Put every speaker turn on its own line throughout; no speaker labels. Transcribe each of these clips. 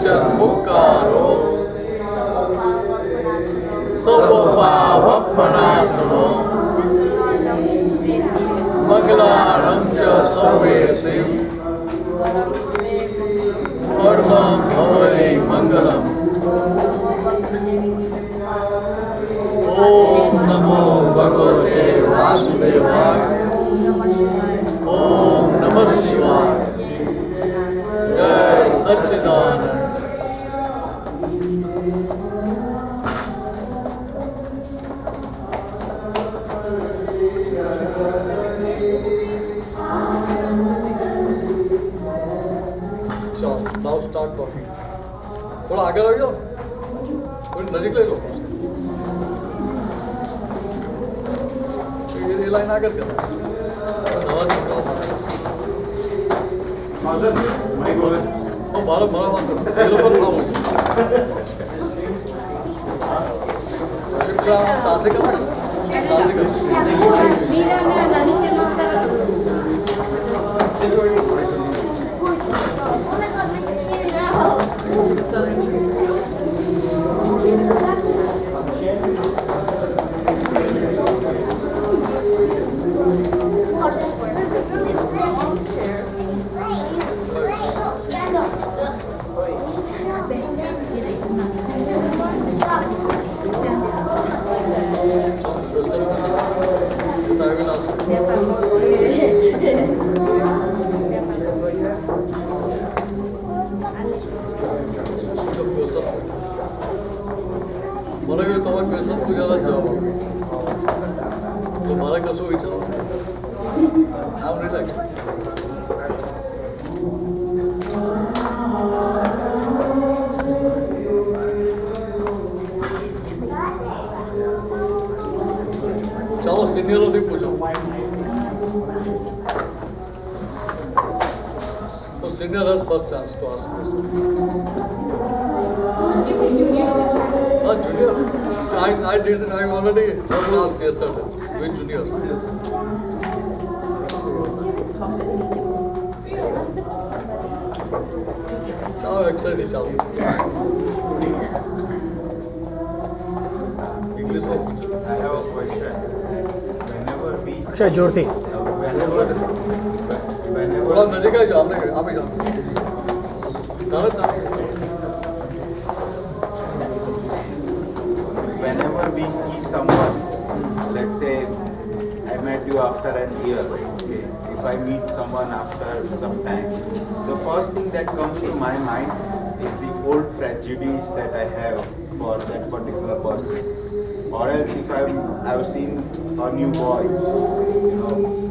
Mukkaro Sarvapavappanasano Mangalaram cha Sarvesim Parmam Bhavai Mangalam Om Namo Bhagavate Vasudevaya Om Namah Shivaya Jai Satchidanand. So, now start talking. थोड़ा आगे रह जाओ, थोड़ी नजीक ले लो. ये लाइन आगे कर. आवाज निकालो. आवाज माइक बोले. ओ बारह बात करो. ये लोग पर ना हो. क्या तासे करना? तासे कर. मीरा ने नानी चलो कर. चलो सीनियर भी पूछो. तो senior has first chance to ask question. Junior. I did. I already asked yesterday with juniors. चलो एक्सरसाइज चलो. English में पूछो.
I have a question. Whenever we
अच्छा जोरती.
whenever
थोड़ा नज़दीक आ जाओ. आपने आप ही जाओ.
whenever we see someone, let's say I met you after an year, okay, if I meet someone after some time, the first thing that comes to my mind is the old prejudice that I have for that particular person. Or else if I've seen a new boy,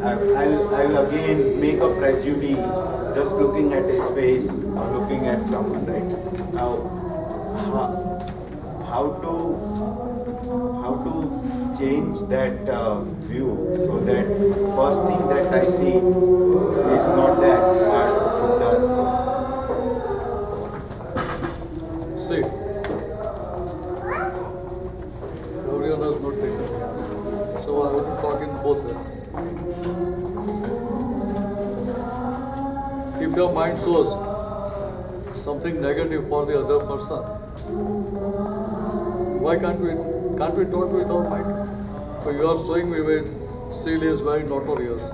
I'll again make a prejudice just looking at his face or looking at someone, right? Now, how to change that view so that first thing that I see is not that but that.
See, everyone has not taken it. So I will talk in both ways. If your mind shows something negative for the other person, why can't we talk with our mind? So you are showing me when seal is very notorious.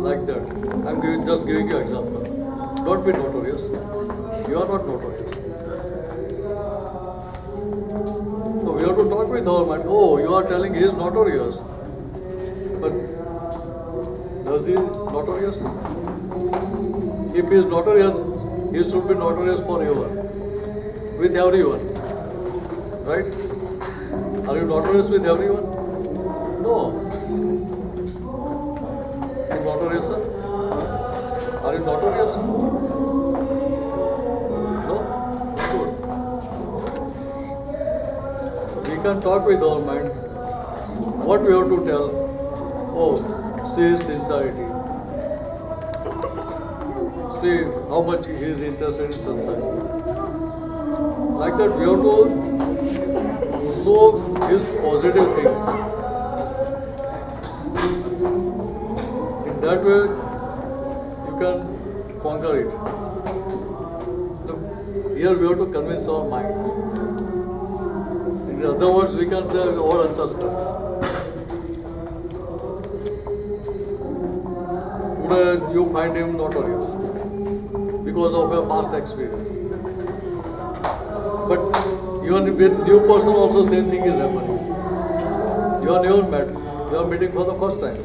Like that. I'm just giving you example. Don't be notorious. You are not notorious. So we have to talk with our mind. Oh, you are telling he is notorious. But does he notorious? If he is notorious, he should be notorious forever. With everyone. Right? Are you notorious with everyone? No. You notorious, sir? Are you notorious? No? Good. We can talk with our mind. What we have to tell? Oh, see his sincerity. See how much he is interested in society. Like that, we have to show his positive things. In that way, you can conquer it. here we have to convince our mind. In other words, we can say our understand. Today you find him notorious because of your past experience. But even with new person also same thing is happening. You are never met. You are meeting for the first time.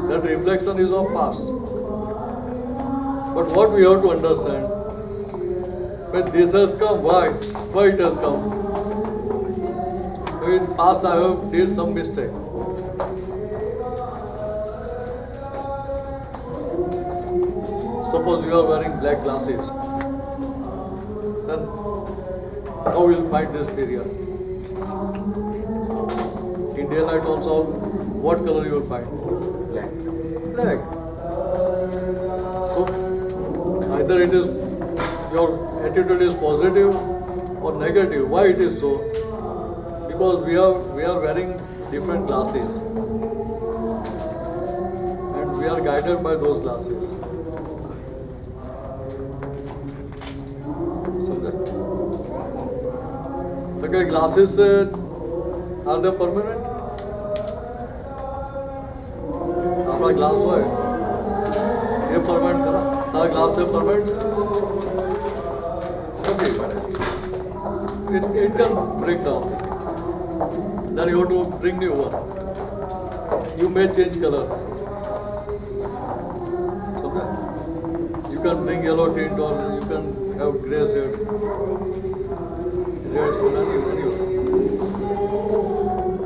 That reflection is of past. But what we have to understand, when this has come, why it has come? In past I have did some mistake. Suppose you are wearing black glasses, then how will you find this area? In daylight also, what color you will find? Black. So either it is your attitude is positive or negative. Why it is so? Because we are wearing different glasses, and we are guided by those glasses. Okay, glasses are they permanent? आपका glass हो ये permanent करा तारा glass से permanent okay it can break down, then you have to bring new one. You may change color, समझा? You can bring yellow tint or you can have grey shade, red shade, anyway.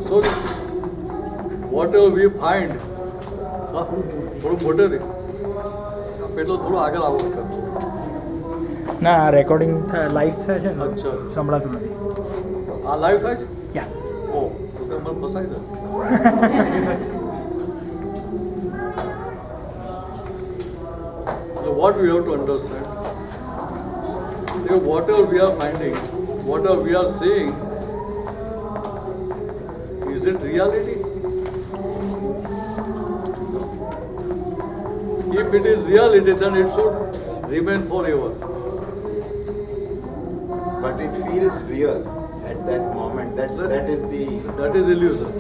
So whatever we find, થોડું મોટે દે પેલો થોડું આગળ આવો કર
ના recording live થાય છે ને
અચ્છા
સંભળાતું નથી
આ લાઈવ થાય છે
યા
ઓ તો મને ફસાઈ દે So what we have to understand, whatever we are finding, whatever we are seeing, is it reality? If it is reality, then it should remain forever.
But it feels real at that moment. That is
illusion.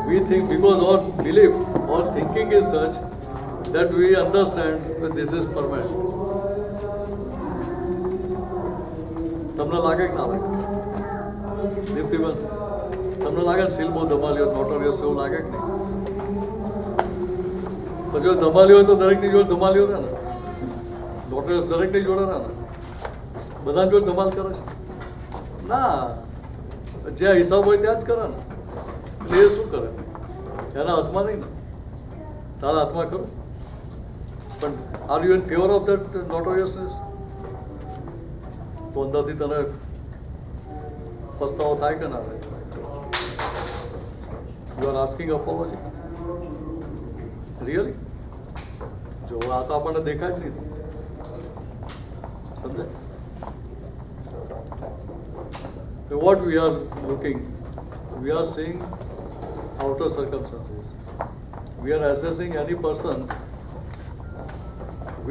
We think because our belief, our thinking is such that we understand that this is permanent. તમને લાગે કે ના લાગે? દીપ્તિબેન, તમને લાગે ને seal બહુ ધમાલ્યો notorious એવું લાગે કે નહીં? જો ધમાલ્યો હોય તો દરેકની જોડે ધમાલ્યો રહે ને, નોટોરિયસ દરેકની જોડે રહે ને, બધાની જોડે ધમાલ કરે છે ના, જે હિસાબ હોય ત્યાં જ કરે ને. એટલે એ શું કરે? એના હાથમાં નહીં ને, તારા હાથમાં ખરું. પણ are you in favour of that notoriousness? તો અંદરથી તને પસ્તાવો થાય કે ના થાય? You are asking apology really? જો આ તો આપણને દેખાય જ નહીં, સમજે? So what we are looking, we are seeing outer circumstances. We are assessing any person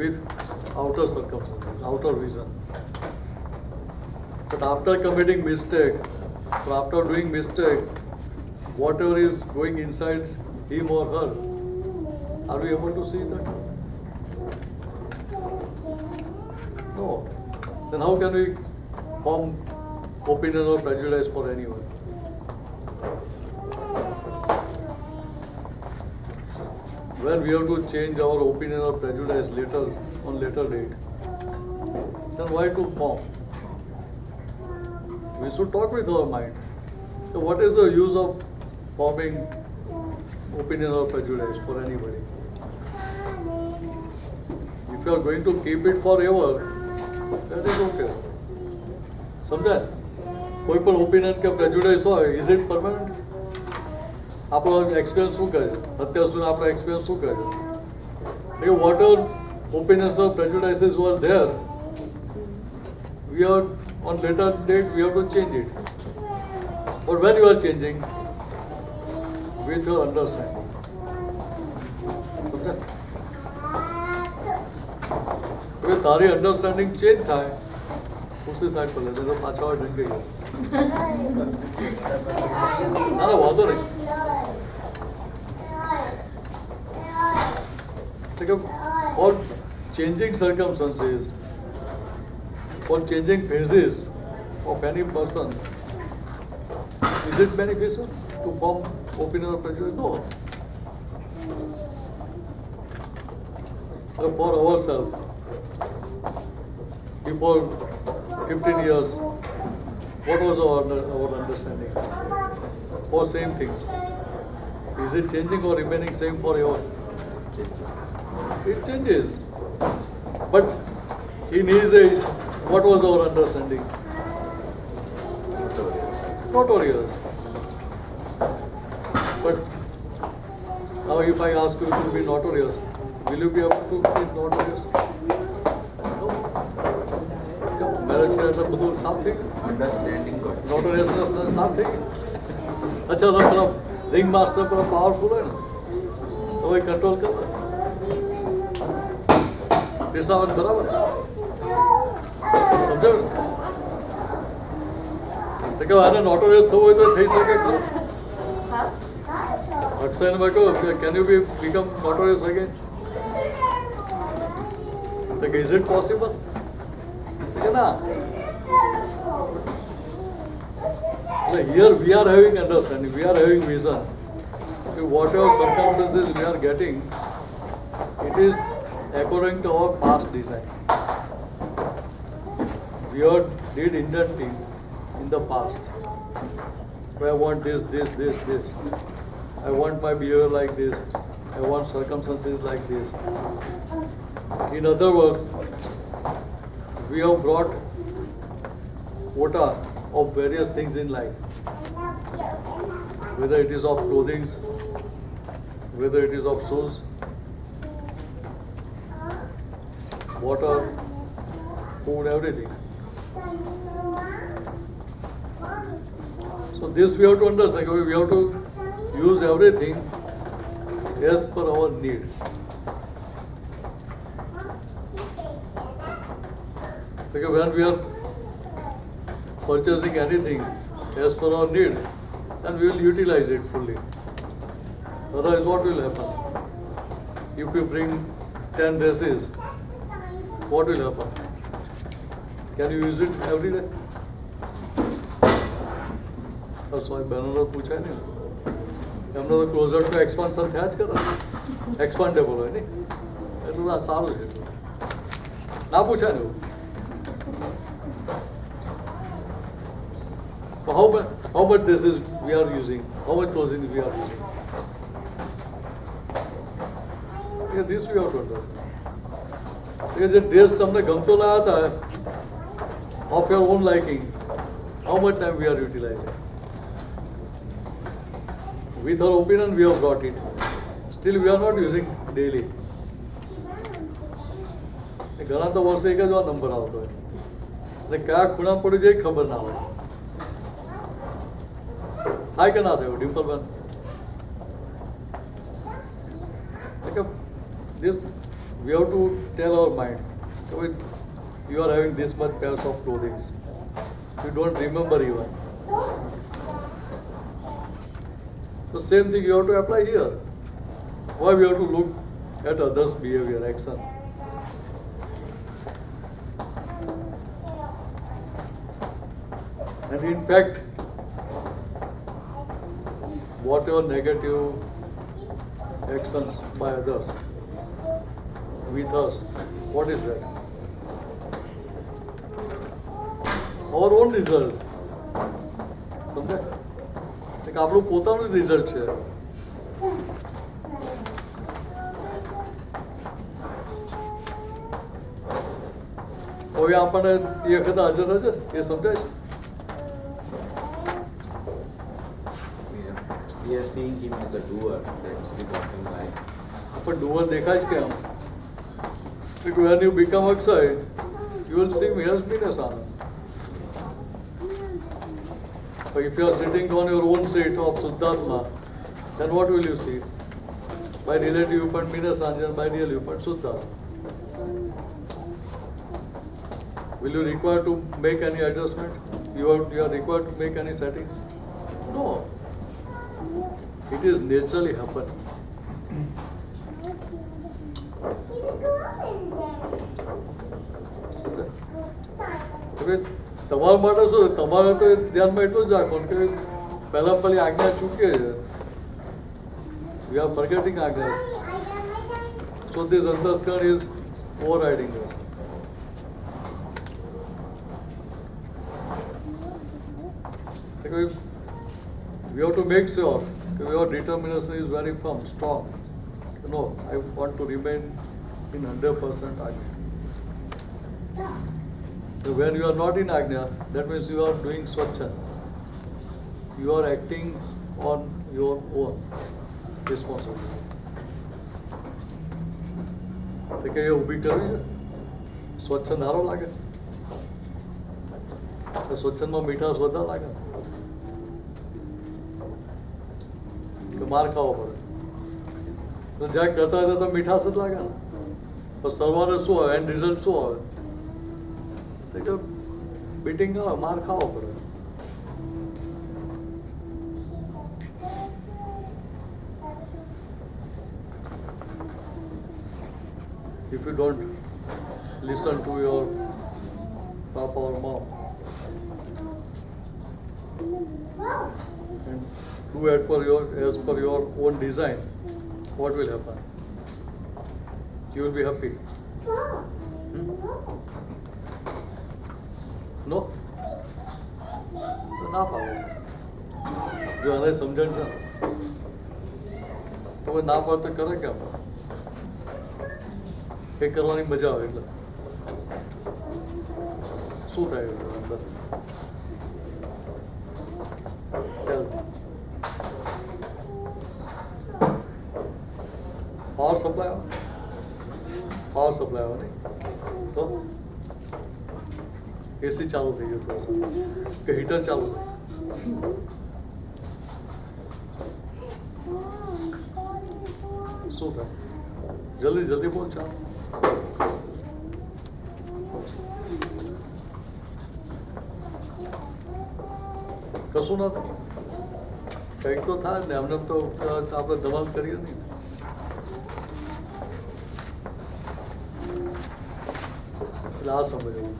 with outer circumstances, outer vision. But after committing mistake, or after doing mistake, whatever is going inside him or her, are we able to see that? No. Then how can we form opinion or prejudice for anyone? When we have to change our opinion or prejudice later, on later date, then why to form? We should talk with our mind. So what is the use of forming opinion or prejudice for anybody? If you are going to keep it forever, that is okay. સમજાય? કોઈ પણ opinion કે પ્રેજુડાઇસ હોય, is it permanent? આપણો experience શું કહે છે? અત્યાર સુધી આપણો એક્સપિરિયન્સ શું કહે છે? Whatever opinions of prejudices were there, we are on later date we have to change it. But when you are changing with your understanding, समझा? હવે તારી અન્ડરસ્ટેન્ડિંગ ચેન્જ થાય ઉસી સાઈડ પર લે તો પાછા વાળા ડ્રિંક ગઈ ના ના વાંધો નહીં for changing circumstances, for changing phases of any person, is it beneficial to form opinion or prejudice? No. So for ourselves, before 15 years, what was our understanding? For same things. Is it changing or remaining same for your? It changes. But in his age, what was our understanding? Notorious. But now if I ask you to be notorious, will you be able to be notorious? No. Marriage का मतलब something.
Understanding God.
Notoriousness something. अच्छा तो मतलब ring master पर powerful है ना, तो वही कंट्रोल कर रहा है. पेशावर बराबर समझो તો કે આને નોટોરિયસ થવું હોય તો થઈ શકે ખરું અક્ષયને મેં કહ્યું can you be become notorious again તો કે ઇઝ ઇટ પોસિબલ કે ના એટલે here we are having understanding we are having vision whatever circumstances we are getting it is according to our past design. We all did indenting in the past. I want this. I want my behavior like this. I want circumstances like this. In other words, we have brought quota of various things in life. Whether it is of clothing, whether it is of shoes, water, food, everything. So this we have to understand. We have to use everything as per our need. Because when we are purchasing anything as per our need, then we will utilize it fully. Otherwise, what will happen? If you bring 10 dresses, what will happen? Can you use it every day? Sorry બહેનોને પૂછાય ને એમને તો closure two expansion થયા જ કરે એક્સપાન્ડેબલ હોય નહીં એટલું આ સારું છે ના પૂછાય ને એવું how much dresses we are using, how much clothing we are using. This we have to understand. જે ડ્રેસ તમને ગમતો લાયા હતા of your own liking, how much time we are utilizing? With our opinion we have got it. Still we are not using daily. ઘણા તો વર્ષે એક જ વાર નંબર આવતો હોય એટલે કયા ખૂણા પડી જાય ખબર ના હોય થાય કે ના થયું ડિમ્પલબેન this we have to tell our mind you are having this much pairs of clothing, you don't remember even. So same thing you have to apply here. Why we have to look at others' behavior, action. And in fact, whatever negative actions by others with us, what is that? Our own result. સમજે કે આપણું પોતાનું result છે. હવે આપણને એ વખતે હાજર હશે એ સમજાય છે.
We are seeing him as a doer. That's the bottom line.
પણ ડુઅર દેખાય છે કેમ? When you become Akshay, you will see me as Mineshanandji. But if you are sitting on your own seat of Suddhatma, then what will you see? By relative viewpoint Mineshanandji and by real viewpoint Suddhatma. Will you require to make any adjustment? You are required to make any settings? No. It is naturally happening. હવે તમારા માટે શું તમારે તો ધ્યાનમાં એટલું જ રાખવાનું કે પહેલા પહેલી આજ્ઞા ચૂકે છે. We are forgetting આજ્ઞા. So this understand is overriding us. We have to make sure that your determination is very firm, strong. No, I want to remain in 100% ajna. So when you are not in ajna, that means you are doing swachha. You are acting on your own responsibility. તો કે એ ઊભી કરવી છે સ્વચ્છંદ સારો લાગે તો સ્વચ્છંદમાં મીઠાશ વધારે લાગે કે માર ખાવો પડે તો જ્યાં કરતા હોય તો મીઠાશ જ લાગે ને પણ સવારે શું આવે એન્ડ રિઝલ્ટ શું આવે તો કે બીટિંગ આવે માર ખાવો પડે. If you don't listen to your papa or mom and do as per your own design, what will happen? You will be happy. No? તો ના પાડો જો આને સમજણ છે તમે ના પાડતો કરે કેમ એ કરવાની મજા આવે એટલે શું થાય અંદર પાવર સપ્લાય આવે નહીં તો એસી ચાલુ થઈ ગયું થોડા કે હીટર ચાલુ થાય શું થાય જલ્દી જલ્દી બોલ ચાલો કશું ના થાય કંઈક તો થાય જ ને અમને તો આપણે ધમાલ કરીએ નહીં એટલે આ સમજવું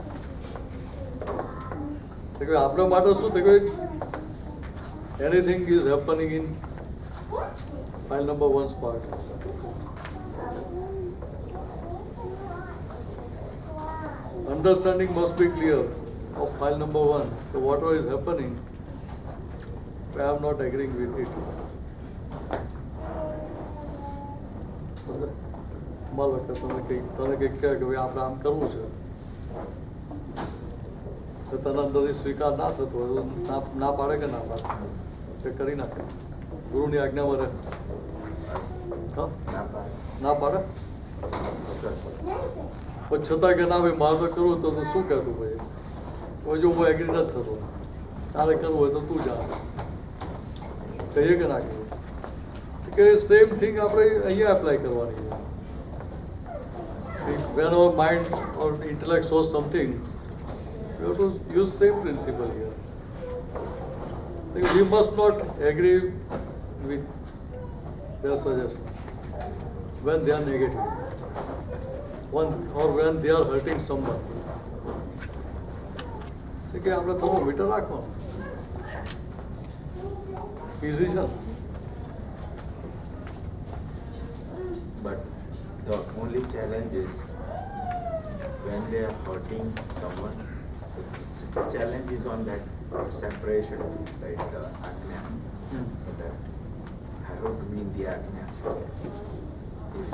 આપણા માટે શું થયું anything is happening in file number 1's part. Understanding must be clear of file number 1. So whatever is happening, I am not agreeing with it. મારા તને કંઈક કહે કે ભાઈ આપણે આમ કરવું છે તો તને અંદરથી સ્વીકાર ના થતો હોય ના પાડે કે ના પાડે તે કરી નાખે ગુરુની આજ્ઞામાં રહે ના પાડે પણ છતાં કે ના ભાઈ મારે તો કરવું તો તું શું કહેતું ભાઈ હવે જો હું એગ્રી નથી થતો તારે કરવું હોય તો તું જા કહીએ કે ના કહીએ કે સેમ થિંગ આપણે અહીંયા એપ્લાય કરવાની છે. When our mind or intellect shows something, we have to use same principle here. We must not agree with their suggestions when they are negative, or when they are hurting someone. કે આપણે thermometer રાખવાનું easy છે.
But the only challenge is when they are hurting someone, the challenge is on that separation, right? The ajna. So that I have to be in the ajna. If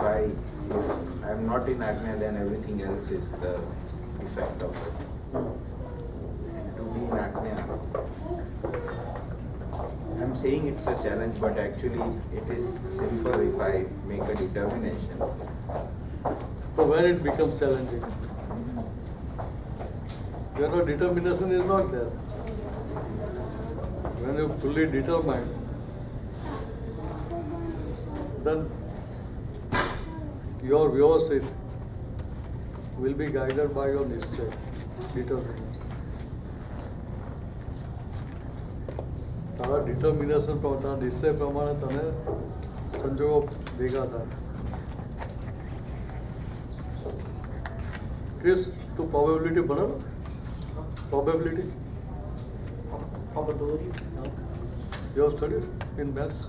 I'm not in ajna, then everything else is the effect of it. And to be in ajna, I'm saying it's a challenge, but actually it is simple if I make a determination.
So when it becomes challenging, your determination is not there. When you're fully determined, then your viewership will be guided by your nischay. determination. તારા determination તારા નિશ્ચય પ્રમાણે તને સંજોગો ભેગા થાય. Chris, તું probability ભણે? Probability?
Probability?
You have studied in maths?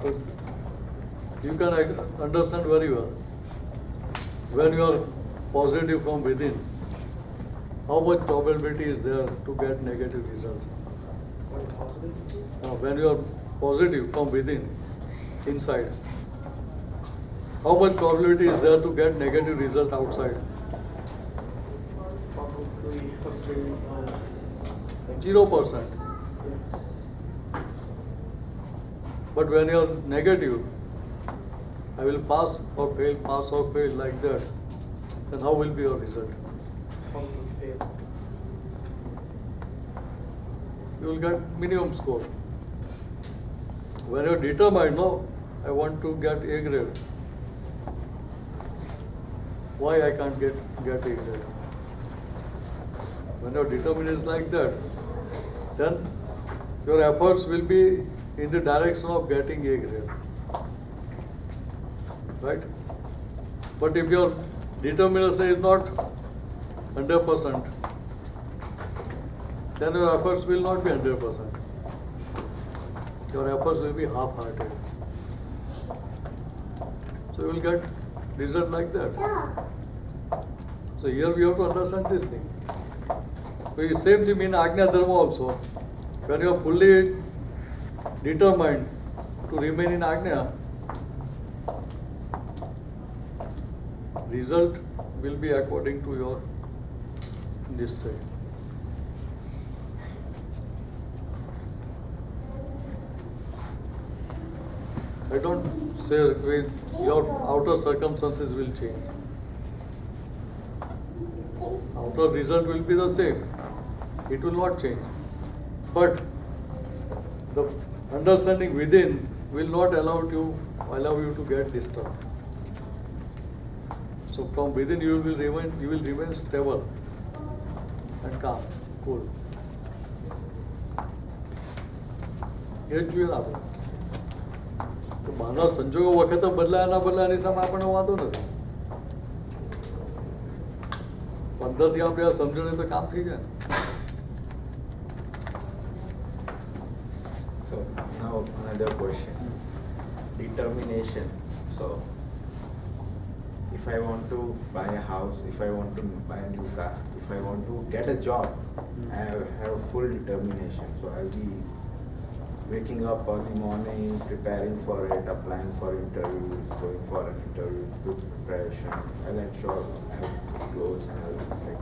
But you can understand very well. When you are positive from within, how much probability is there to get negative results? When you are positive from within, inside, how much probability is there to get negative result outside?
Probably up to
0%. But when you are negative, I will pass or fail like that, then how will be your result?
probably fail.
You will get minimum score. When you are determined, no, I want to get A grade. Why I can't get A grade? When your determination is like that, then your efforts will be in the direction of getting A grade. Right? But if your determination is not 100%, then your efforts will not be 100%. Your efforts will be half-hearted. So you will get result like that. So here we have to understand this thing. So the same thing in Agnya Dharma also. When you are fully determined to remain in Agnya, result will be according to your nishchay. I don't say your outer circumstances will change. Outer result will be the same. It will not change. But the understanding within will not allow you to get disturbed. So from within you will remain stable and calm, cool. એ જ જોઈએ આપણે. તો બહારના સંજોગો વખતે બદલાય ના બદલાય એની સામે આપણને વાંધો નથી. અંદરથી આપણે આ સમજણ તો કામ થઈ જાય.
So now another question. Determination. So if I want to buy a house, if I want to buy a new car, if I want to get a job, I have full determination. So I'll be waking up early morning, preparing for it, applying for interviews, going for an interview, good preparation. I'll ensure I have clothes and everything.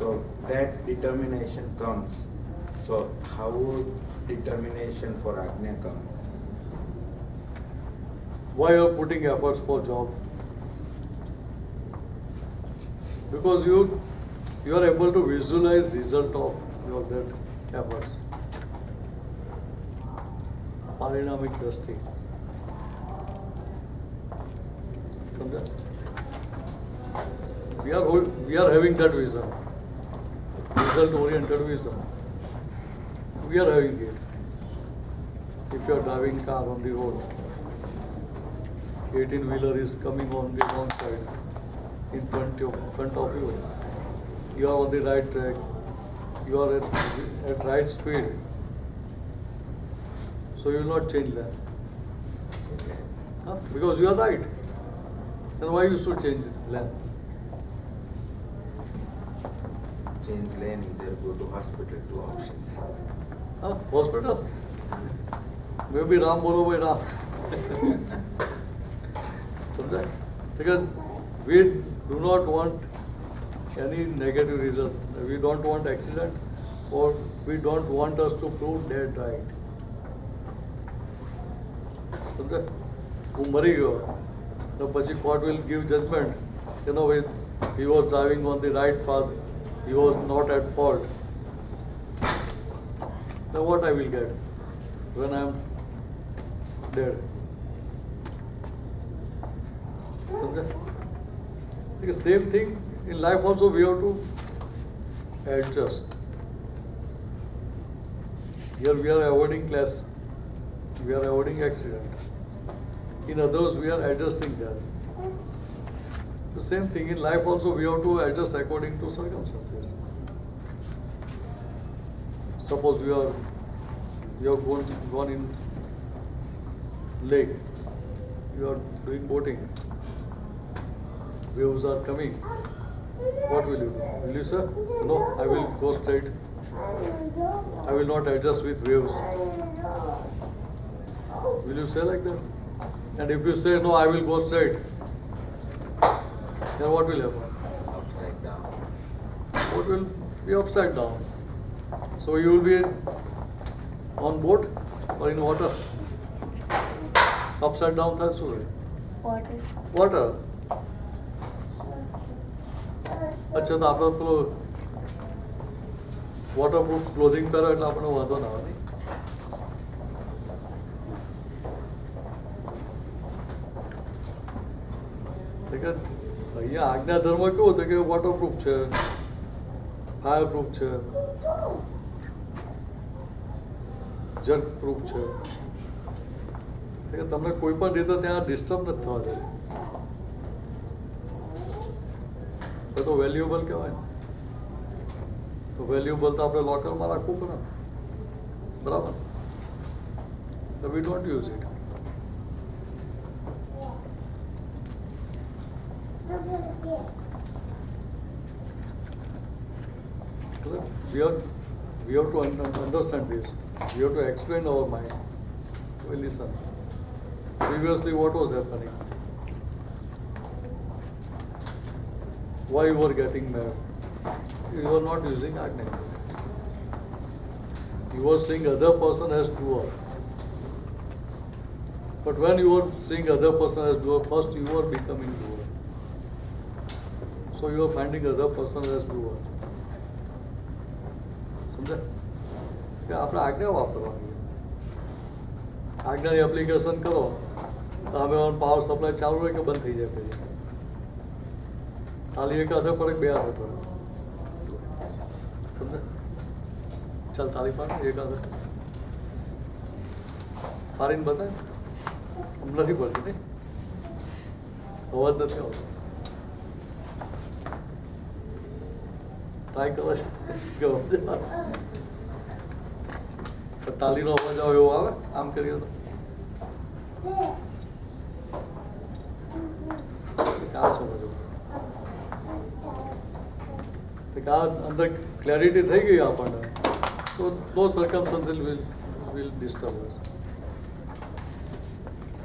So that determination comes. So how would determination for Agnya come?
Why you are putting efforts for job? Because you are able to visualize result of your that efforts. Parinamic drashti. Samjha? We are having that vision. Result oriented vision. We are having it. If you are driving car on the road, 18-wheeler is coming on the wrong side in front of you. You are on the right track. You are at right speed. So you will not change lane. Because you are right. Then why you should change lane?
Change lane, either go to hospital, 2 options.
Hospital? Maybe Ram bolo by Ram. Samjha? Because we do not want any negative result. We don't want accident, or we don't want us to prove dead right. સમજે? હું મરી ગયો તો પછી court will give judgment. He was driving on the right path. He was not at fault. Then what I will get when I am dead? समझे? The same thing in life also we have to adjust. Here we are avoiding class, we are avoiding accident. In others we are adjusting that. The same thing in life also we have to adjust according to circumstances. Suppose you have gone in lake, you are doing boating, waves are coming. What will you do? Will you say, no, I will go straight. I will not adjust with waves. Will you say like that? And if you say, no, I will go straight, then what will happen?
Upside down.
Boat will be upside down. So you will be on boat or in water? Upside down થાય શું રહે? Water. અચ્છા તો આપણે પેલો waterproof clothing પહેરો એટલે આપણને વાંધો ના આવે નહીં. અહીંયા આજ્ઞા ધર્મ કેવું હતું કે વોટરપ્રૂફ છે, ફાયરપ્રૂફ છે, જટ પ્રૂફ છે. તમને કોઈ પણ રીતે ત્યાં ડિસ્ટર્બ નથી થવા દે. તો વેલ્યુએબલ કહેવાય ને. તો વેલ્યુએબલ તો આપણે લોકરમાં રાખવું પડે ને, બરાબર? તો we don't use it. We have to understand this. We have to explain our mind. We listen. Previously, what was happening? Why you were getting mad? You were not using Agni. You were seeing other person as doer. But when you were seeing other person as doer, first you were becoming doer. So you are finding other person as doer. સમજે કે આપણે આજ્ઞા વાપરવાની. આજ્ઞાની application કરો તો હવે power supply ચાલુ હોય કે બંધ થઈ જાય પછી. તાલી એક હાથે પડે બે હાથે પડે. સમજે? ચાલ તાલી પાડ એક હાથે પાડીને બતાય. આમ નથી પડતી નહીં, અવાજ નથી આવતો. ટ્રાય કરો છે તાલીનો અવાજ આવે એવો આવે આમ કરીએ તો. આ સમજો આ અંદર ક્લેરિટી થઈ ગઈ આપણને તો નો સર્કમસ્ટન્સીસ વિલ ડિસ્ટર્બ અસ.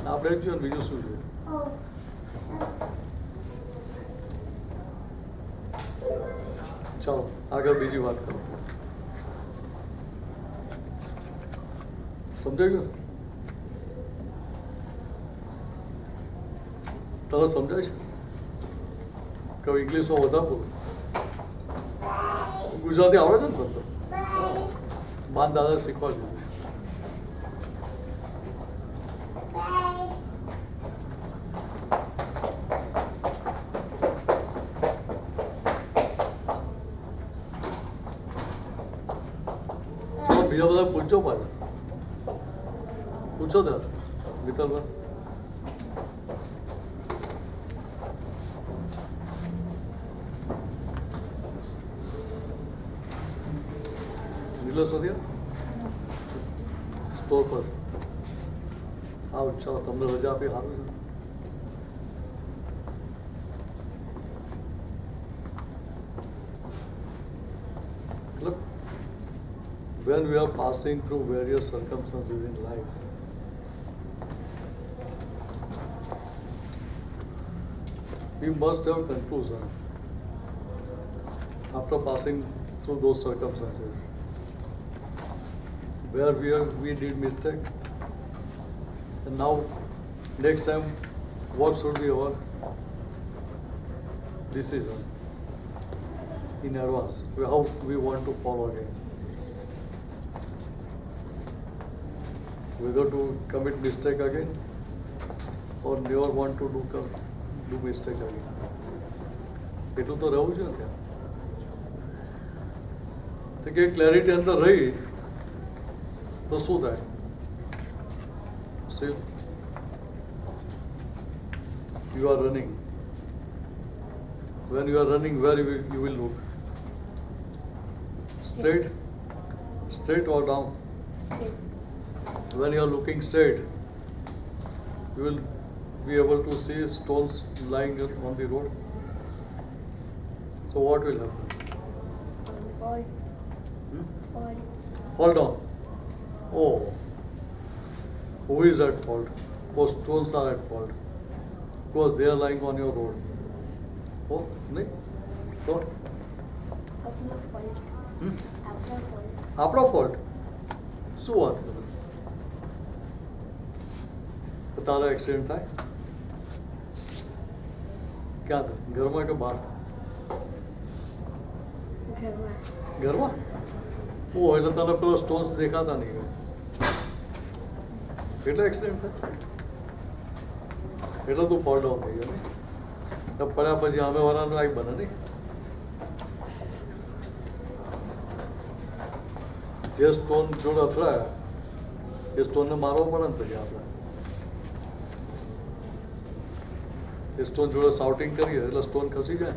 આપણે જ જોઈએ બીજું શું જોઈએ. ચાલો આગળ બીજી વાત કરો. સમજાય ગયું? તરત સમજાય છે કે ઇંગ્લિશમાં વધારે બોલું? ગુજરાતી આવડે છે ને બધું? બાન દાદા શીખવાડ્યું. ચાલો બીજા બધા પૂછજો પાછા. પૂછો તાર વિતલભાઈ. નિલેશ નથી સ્ટોર પર આવો. ચાલો તમને રજા આપી સારું છે. Look, when we are passing through various circumstances in life, we must have conclusion after passing through those circumstances. Where we did mistake, and now next time what should be our decision in advance, how we want to follow again, whether to commit mistake again or never want to do mistake again. એટલું તો રહેવું છે ને ત્યાં. તો કે clarity અંદર રહી તો શું થાય? See, you are running. When you are running, where you will look? Straight? Straight or down?
Straight.
When you are looking straight, you will be able to see stones lying on the road. So what will happen?
Fall.
Hmm?
Fall.
Fall down. Oh. Who is at fault? Those stones are at fault. Because they are lying on your road. Oh, nahi? So,
Apna fault.
hmm?
Apna fault.
આપણો fault? શું વાત કરે? તો તારો accident થાય ક્યાં થાય? ઘરમાં કે બહાર?
ઘરમાં.
ઘરમાં? ઓ એટલે તને પેલો સ્ટોન્સ દેખાતા નહીં હોય એટલે એક્સિડન્ટ થાય? એટલે તું ફોલ ડાઉન થઈ ગયો નહીં? તો પડ્યા પછી સામે વાળાનો લાઈક બને નહીં? જે સ્ટોન જોડે અથડાયા એ સ્ટોનને મારવો પડે ને પછી આપણે. એ સ્ટોન જોડે શાઉટિંગ કરીએ એટલે સ્ટોન ખસી જાય.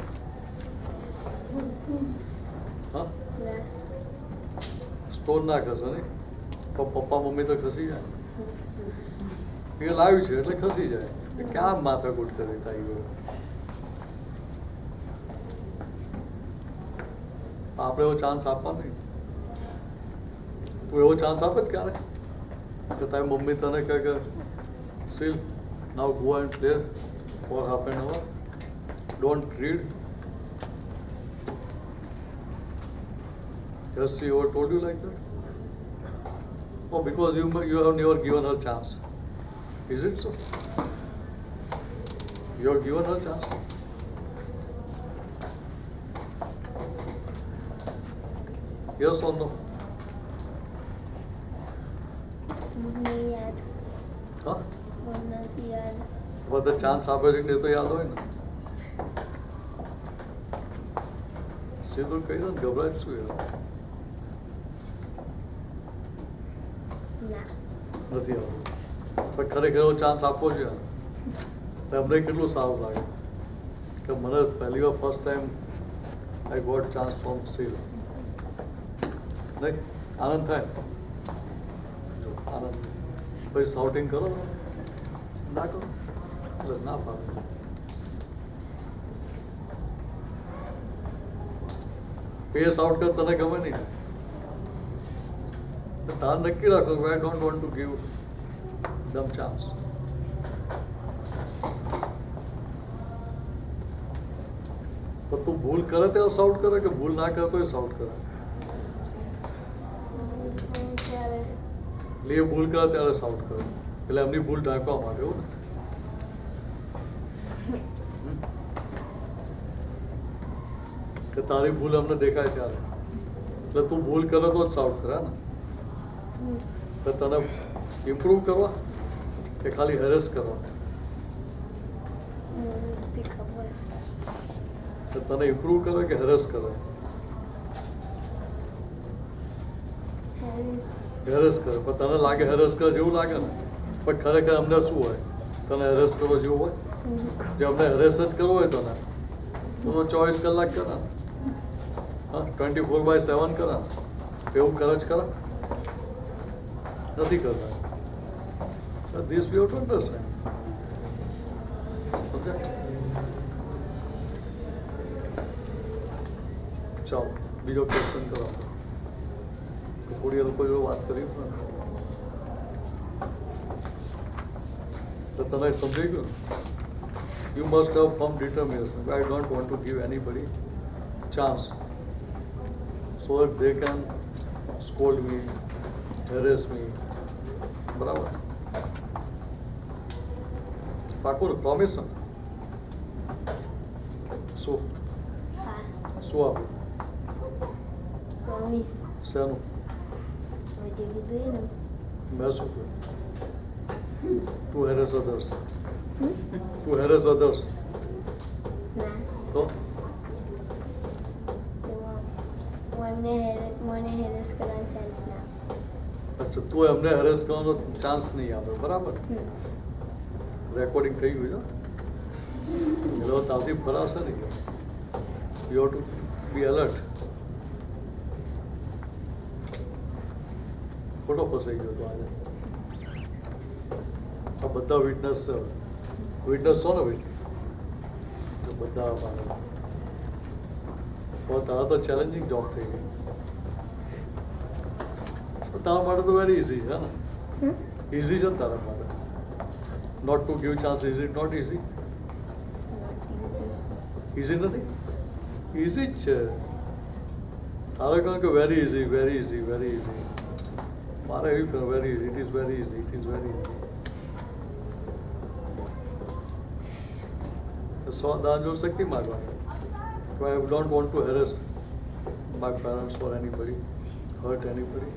હા,
ના.
સ્ટોન ના ખસે નહીં પણ પપ્પા મમ્મી તો ખસી જાય. એ લાવ્યું છે એટલે ખસી જાય. એ ક્યાં માથાકૂટ કરી થાય ગયો? આપણે એવો ચાન્સ આપવા નહીં. તું એવો ચાન્સ આપે જ ક્યારે કે તારી મમ્મી તને કહે કે સીલ now go and play for half an hour, don't read. Has she ever told you like that? Oh, because you have never given her chance. Is it so? You have given her chance. Yes or no?
નહીં યાદ.
હા,
મને નથી યાદ.
બધા chance આપે છે ને એ તો યાદ હોય ને. સીધું કહી દો ને, ગભરાય શું યાર?
ના.
નથી આવતું પણ ખરેખર એવો ચાન્સ આપવો જોઈએ. અમને કેટલું સારું લાગે કે મને પહેલી વાર first time I got chance from સીલ. નહીં આનંદ થાય? જો આનંદ પછી શાઉટિંગ કરો ના કરો એટલે ના પાડે. એ શાઉટ કર તને ગમે નહીં. તાર નક્કી રાખો કે I don't want to give them chance. તો તું ભૂલ કરે ત્યારે શાઉટ કરે કે ભૂલ ના કરે તો એ શાઉટ કરે?
ત્યારે
એટલે એ ભૂલ કરે ત્યારે શાઉટ કરે એટલે એમની ભૂલ ઢાંકવા માટે એવું ને? કે તારી ભૂલ અમને દેખાય ત્યારે એટલે તું ભૂલ કરે તો જ શાઉટ કરે ને? તો તને ઇમ્પ્રૂવ કરવા કે ખાલી હેરેસ કરવા?
મને નથી ખબર.
તો તને ઇમ્પ્રૂવ કરે કે હેરેસ કરે?
હેરિસ.
હેરેસ કરે. પણ તને લાગે હેરેસ કરે જેવું લાગે ને, પણ ખરેખર અમને શું હોય? તને હેરેસ કરવો જેવું હોય? જે અમને હેરેસ જ કરવો હોય તને તો 24 કલાક કરે. હા, 24/7 કરે. એવું કરે જ કરે નથી કરતા. This we have to understand. સમજાય? ચાલો બીજો ક્વેશ્ચન કરો. થોડી લોકો જોડે વાત કરી તો તને સમજાઈ ગયું? You must have firm determination. I don't want to give anybody chance so that they can scold me, harass me. બરાબર? પાકું પ્રોમિસ ને? શું
હા.
શું આપ્યું?
પ્રોમિસ.
શેનું?
મેં જે કીધું એનું.
મેં શું કહ્યું? To harass others. To harass others
ના.
તો
કરવાનો ચાન્સ ના
અચ્છા, તું એમને હેરેસ કરવાનો ચાન્સ નહીં આપે, બરાબર? રેકોર્ડિંગ થઈ ગયું છે એટલે તાવથી ફરાશે નહીં. You have to be alert. ખોટો ફસાઈ ગયો તો આજે. આ બધા વિટનેસ છો ને ભાઈ, બધા તારા તો ચેલેન્જિંગ જોબ થઈ ગઈ. તારા માટે તો વેરી ઇઝી છે ને, ઇઝી છે ને તારા માટે. Not to give chance is it not easy? Easy નથી, ઇઝી જ છે. તારે કહો કે very easy, very easy, very easy. મારે એવું કહ્યું very easy, it is very easy, it is very easy. સો દાન જો શક્તિ માગવાની. I don't want to harass my parents or anybody, hurt anybody.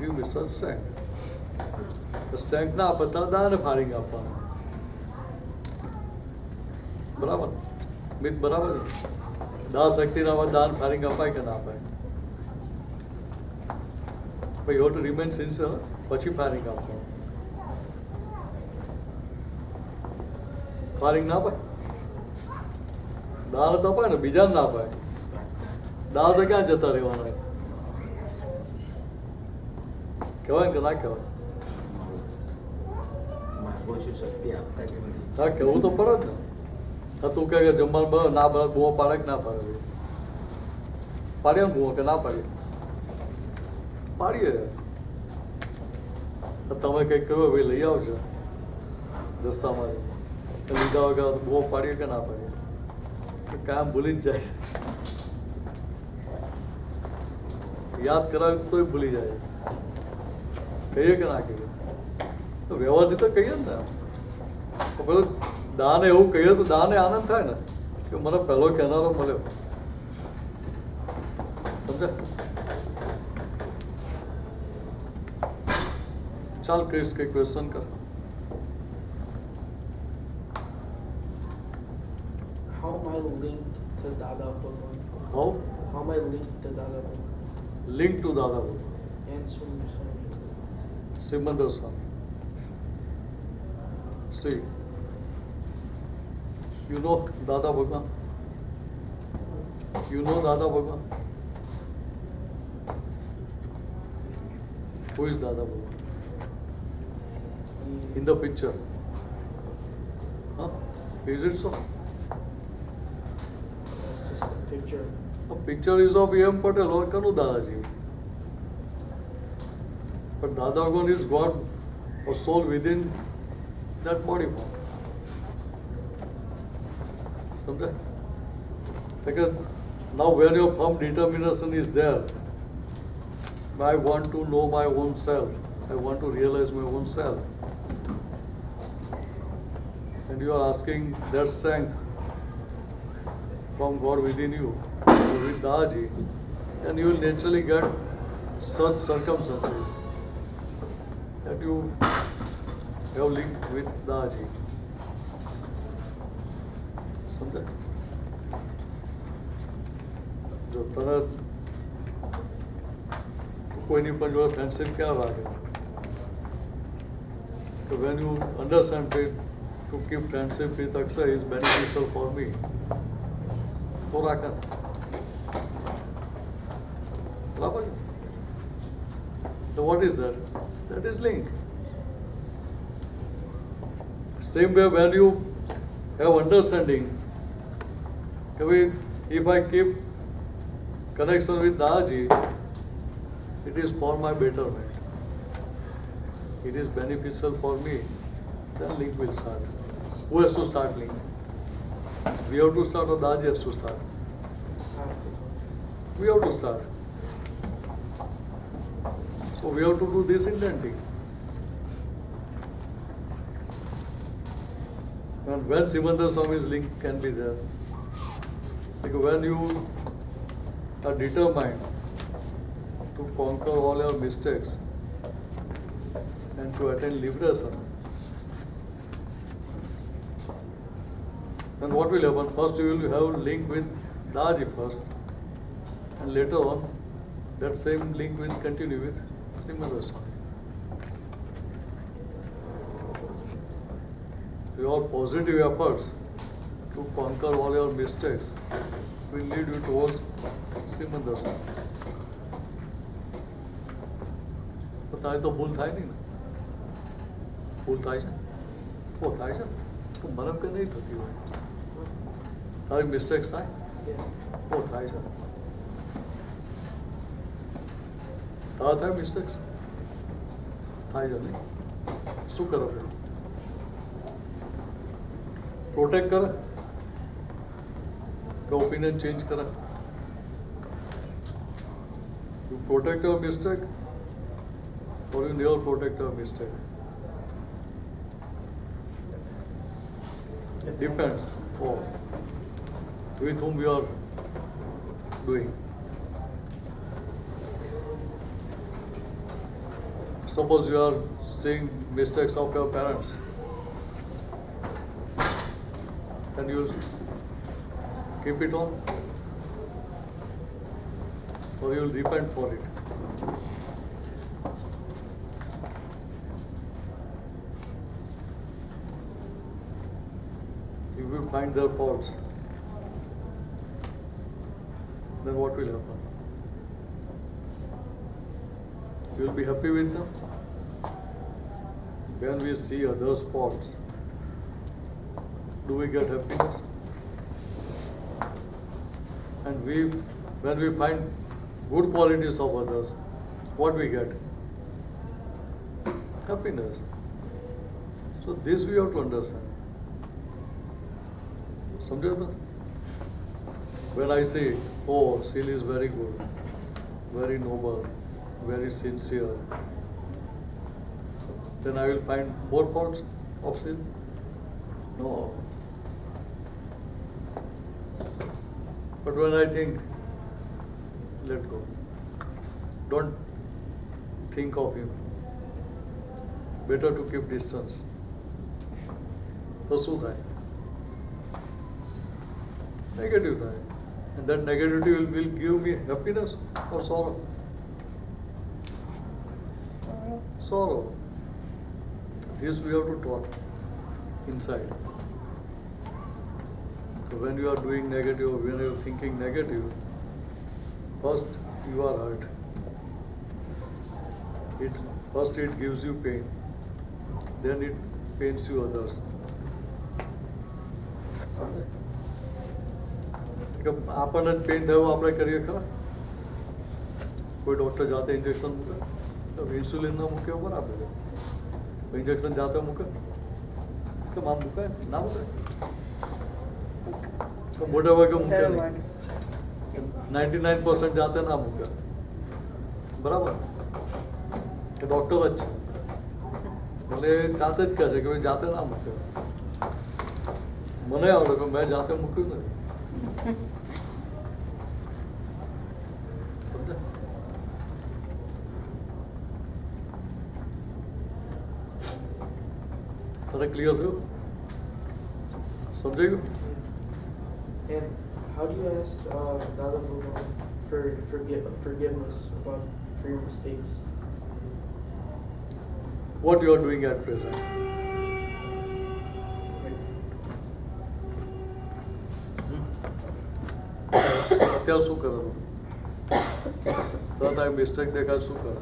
Give me such strength. The strength ના આપે તારે દાને ફાળીને આપવાનું. બરાબર? મિત બરાબર છે? દા શક્તિ ના દાન ફાળીને અપાય કે ના અપાય? But you have to remain sincere, પછી ફાળીને આપવાનું. ફાળીને ના અપાય? દાળ તો અપાય ને, બીજાને ના અપાય. દાળ તો ક્યાં જતા રહેવાના? કહેવાય કે ના કહેવાય?
માગો છું શક્તિ આપતા કે નહીં.
હા, કહેવું તો પડે જ ને. હા, તું કહે કે જમવાનું બરાબર ના બરાબર, બુઓ પાડે કે ના પાડે? પાડીએ ને બુઓ કે ના પાડીએ? પાડીએ. તમે કંઈક કહ્યું ભાઈ લઈ આવજો રસ્તામાં, લીધા વગર બુઓ પાડીએ કે ના પાડીએ? કામ ભૂલી જ જાય છે. યાદ કરાવ્યું તોય ભૂલી જાય. કહીએ કે ના કહીએ? તો વ્યવહારથી તો કહીએ ને. તો પેલું દાને એવું કહીએ તો દાને આનંદ થાય ને કે મને પહેલો કહેનારો મળ્યો. સમજ્યા? ચાલ કહીશ કઈ ક્વેશ્ચન કર.
How am I linked to Dada Bhagwan?
How?
How am I linked to Dada Bhagwan?
Link to Dada Bhagwan.
And Swami Swami.
Simandar Swami. See, you know Dada Bhagwan? You know Dada Bhagwan? Who is Dada Bhagwan? In the picture. Huh? Is it so?
That's just a picture.
A picture is of A.M. Patel or Kanu Dadaji. But Dada Bhagwan is God or soul within that body form. Something? Because now when your firm determination is there, I want to know my own self. I want to realize my own self. And you are asking that strength from God within you, with Daji, and you will naturally get such circumstances that you have linked with Daji. સમજે? જો તને કોઈની પણ જોડે friendship ક્યાં રાખે? So when you understand that to keep friendship with Akshay is beneficial for me, તો રાખે. બરાબર? So what is that? That is link. Same way when you have understanding, if I keep connection with Daji, it is for my betterment. It is beneficial for me. Then link will start. Who has to start link? We have to start or Daji has to start?
I have to talk.
We have to start. So we have to do this intenting. And when Simandar Swami's link can be there? Because when you are determined to conquer all your mistakes and to attain liberation, then what will happen? First you will have a link with Daji first, and later on that same link will continue with similar song. Your positive efforts to conquer all your mistakes will lead you towards similar song. તારે તો ભૂલ થાય નહીં ને, ભૂલ થાય છે, થાય છે, તો મને કે નહીં થતી હોય, તારી મિસ્ટેક્સ થાય, થાય છે, તારા થાય મિસ્ટેક્સ, થાય છે નહીં, શું કરો છો? પ્રોટેક્ટ કરે કે ઓપિનિયન ચેન્જ કરે? You protect your mistake or you never protect your mistake? It depends on with whom you are doing. Suppose you are seeing mistakes of your parents and you keep it on, or you will repent for it. If you find their faults, then what will happen? You will be happy with them. When we see others' faults, do we get happiness? And when we find good qualities of others, what we get? Happiness. So this we have to understand. Samjha? When I say, oh, Sil is very good, very noble, very sincere, then I will find more faults of Sil? No. But when I think, let go. Don't think of him. Better to keep distance. તો શું થાય? Negative થાય. And that negativity will give me happiness or sorrow? Sorrow. This we have to talk inside. So when you are doing negative, when you are thinking negative, first you are hurt. First it gives you pain, then it pains you others. આપણને જ pain થયું આપણે કરીએ ખરા? કોઈ doctor જાતે injection મૂકે? Insulin ના મૂકે બરાબર, ઇન્જેક્શન જાતે મૂકે કે માં મૂકાય ના મૂકે? મોટા ભાગે મૂકે નહીં, 99% જાતે ના મૂકે, બરાબર? ડૉક્ટર જ છે એટલે જાતે જ કહે છે કે ભાઈ જાતે ના મૂકે. મને આવડે કે મેં જાતે મૂક્યું નથી. તને ક્લિયર થયું? સમજાઈ ગયું?
And how do you ask Dada Bhagwan for forgiveness for your mistakes?
What you are doing at present? અત્યારે શું કરો? તરત આ મિસ્ટેક દેખાય શું કરે?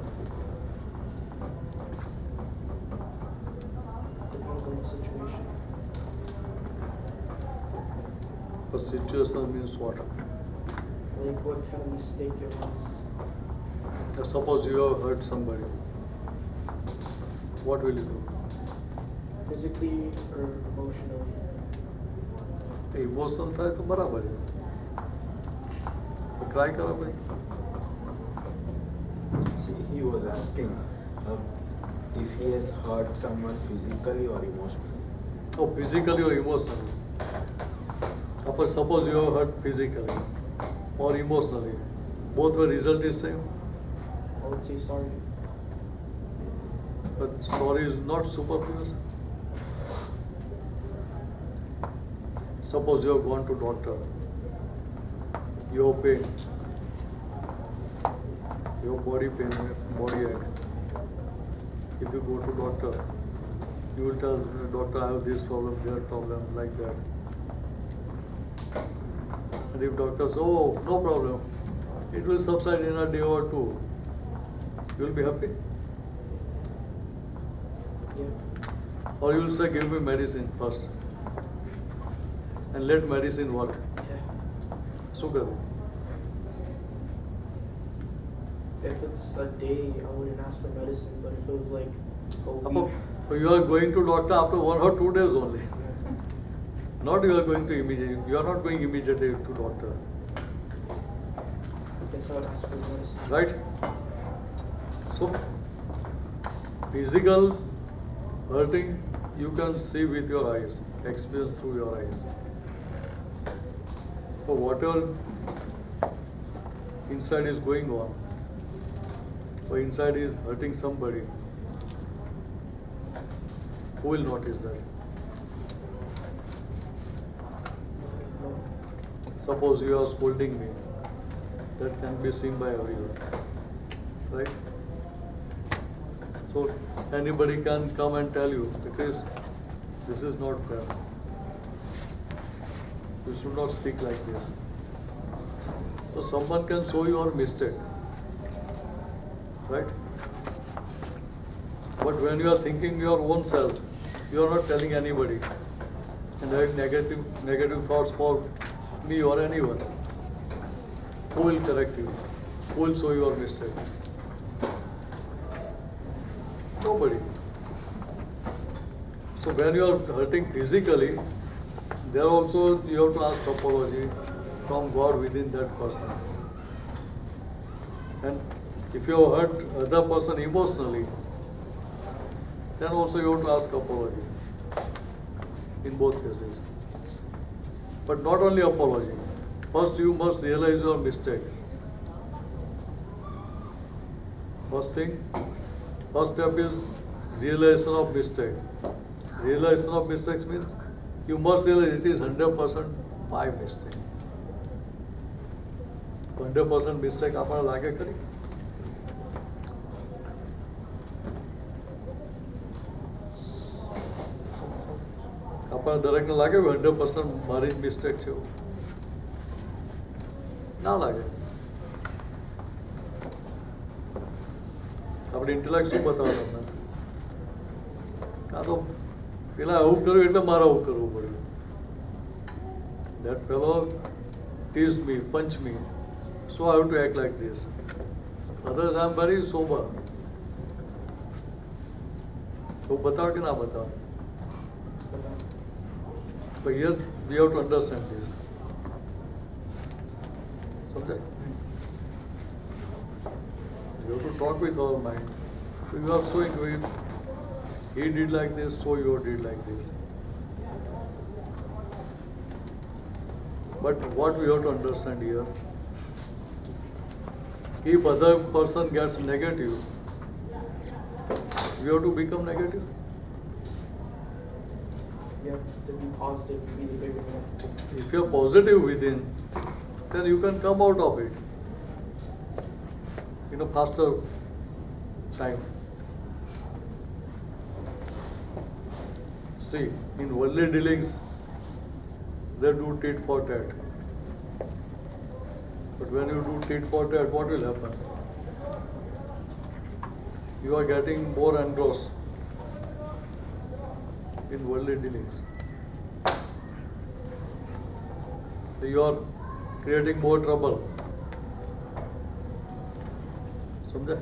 Depends on the situation.
The situation means what?
Like what kind of mistake it was.
Suppose you have hurt somebody. What will you do?
Physically or emotionally.
Emotional થાય તો બરાબર છે, ટ્રાય કરો ભાઈ.
He was asking if he has hurt someone physically or emotionally.
Oh, physically or emotionally? Suppose you have hurt physically or emotionally, both the result is same.
I would say sorry.
But sorry is not superfluous. Suppose you have gone to doctor, you have pain, your body pain, body ache. If you go to doctor, you will tell doctor I have this problem, that problem, like that. And if doctor says, oh, no problem, it will subside in a day or two, you will be happy?
Yeah.
Or you will say, give me medicine first. And let medicine work.
Yeah.
So karo.
If it's a day, I wouldn't ask for medicine, but if it was like a
Appa,
week,
you are going to doctor after 1 or 2 days only. Not you are going to immediately. You are not going immediately to doctor.
I guess I would ask for medicine.
Right? So, physical hurting you can see with your eyes, experience through your eyes. So whatever inside is going on, or inside is hurting somebody, who will notice that? Suppose you are scolding me, that can be seen by everyone, right? So anybody can come and tell you, because this is not fair. You should not speak like this. So someone can show your mistake, right? But when you are thinking your own self, you are not telling anybody and having negative thoughts for me or anyone. Who will correct you? Who will show your mistake? Nobody. So when you are hurting physically, there also you have to ask apology from God within that person. And if you have hurt other person emotionally, then also you have to ask apology in both cases. But not only apology. First you must realize your mistake. First step is realization of mistake. Realization of mistakes means you must realize it is 100% my mistake. 100% mistake आपने लागे करी? आपने दरेकने लागे 100% मारी mistake છે ના લાગે. આપણે ઇન્ટેલેક્ટ શું બતાવે તમને? કાં તો પેલા આવું કર્યું એટલે મારે આવું કરવું પડ્યું. That fellow teased me, punched me, so I have to act like this. Others I am very sober. તો બતાવો કે ના બતાવો? But here we have to understand this. Subject. You have to talk with our mind. So you are showing him, he did like this, so you did like this. But what we have to understand here, if other person gets negative, we have to become negative.
You have to be positive, be the bigger man.
If you are positive within, then you can come out of it in a faster time. See, in worldly dealings, they do tit for tat. But when you do tit for tat, what will happen? You are getting more engrossed in worldly dealings. So you are creating more trouble. સમજે?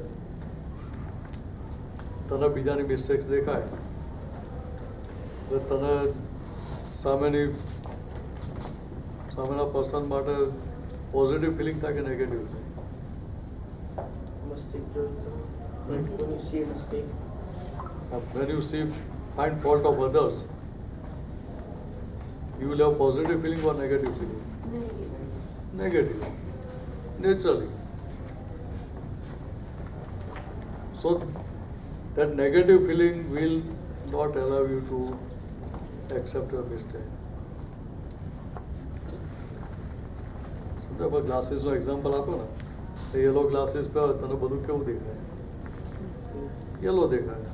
તને બીજાની mistakes દેખાય એટલે તને સામેના person માટે positive feeling થાય કે નેગેટિવ થાય?
Mistake joy though. Like when you see a mistake,
When you find fault of others, you will have positive feeling or negative feeling? Negative. Naturally. So that negative feeling will not allow you to accept your mistake. સમજો, glasses નો example આપો ને. Yellow glasses પહેરો તને બધું કેવું દેખાય? Yellow દેખાય.